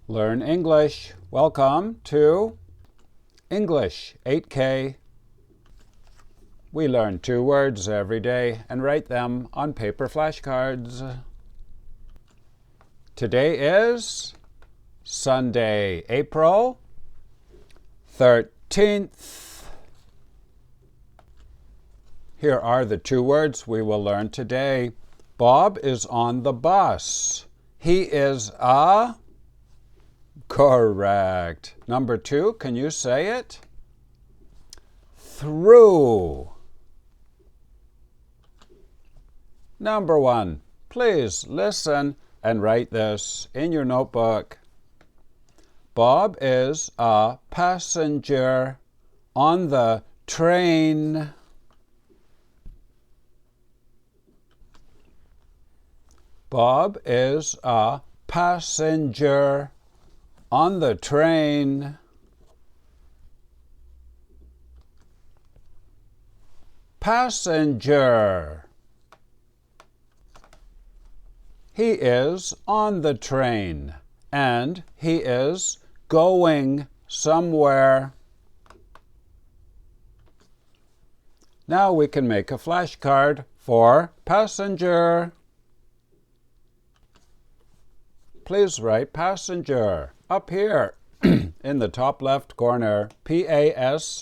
Learn English. Welcome to English 8K. We learn 2 words every day and write them on paper flashcards. Today is Sunday, April 13th. Here are the 2 words we will learn today. Bob is on the bus. He is a... Correct. Number 2, can you say it? Through. Number 1, please listen and write this in your notebook. Bob is a passenger on the train. Bob is a passenger on the train. Passenger. He is on the train and he is going somewhere. Now we can make a flashcard for passenger. Please write passenger up here in the top left corner. P-A-S-S-E-N-G-E-R.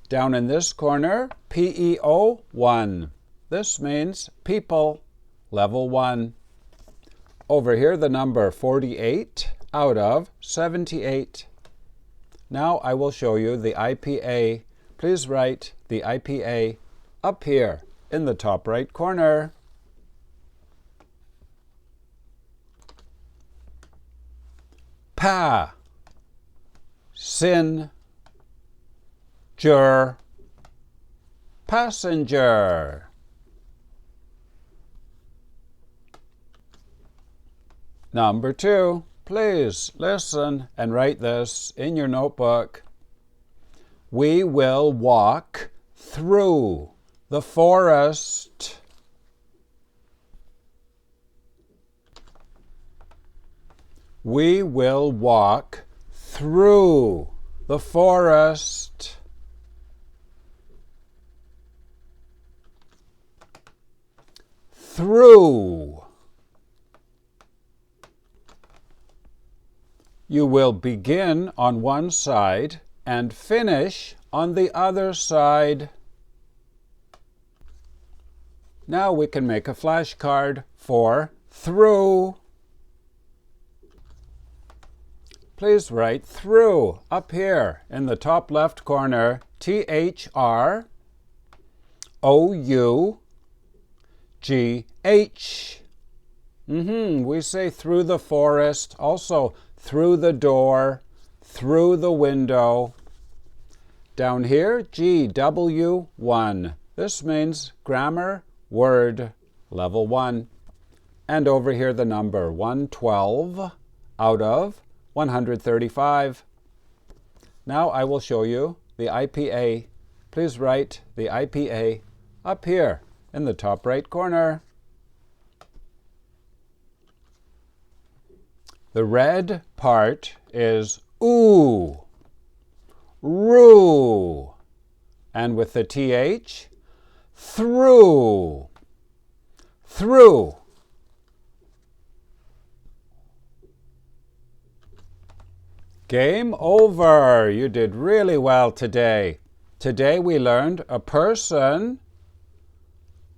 Down in this corner, P-E-O-1. This means people, level 1. Over here, the number 48 out of 78. Now I will show you the IPA. Please write the IPA up here in the top right corner. Pa-sin-ger. Passenger. Number 2, please listen and write this in your notebook. We will walk through the forest. We will walk through the forest. Through. You will begin on one side and finish on the other side. Now we can make a flashcard for through. Please write through up here in the top left corner. T-H-R-O-U-G-H. We say through the forest, also through the door, through the window. Down here, GW1. This means grammar word level 1. And over here the number 112 out of 135. Now I will show you the IPA. Please write the IPA up here in the top right corner. The red part is ooh, roo, and with the TH, through, through. Game over. You did really well today. Today we learned a person,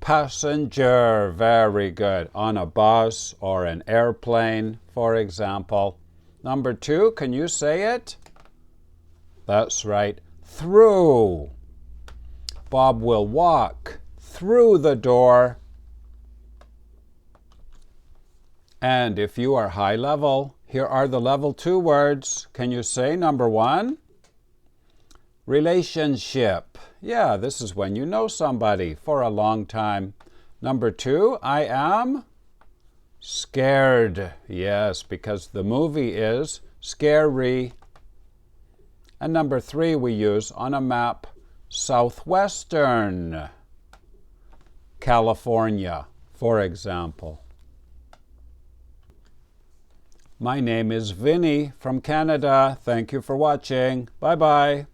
passenger, very good, on a bus or an airplane, for example. Number 2, can you say it? That's right, through. Bob will walk through the door. And if you are high level, here are the level 2 words. Can you say number 1? Relationship. Yeah, this is when you know somebody for a long time. Number 2, I am scared. Yes, because the movie is scary. And number 3 we use on a map, southwestern. California, for example. My name is Vinny from Canada. Thank you for watching. Bye-bye.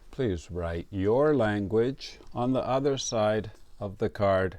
Please write your language on the other side of the card.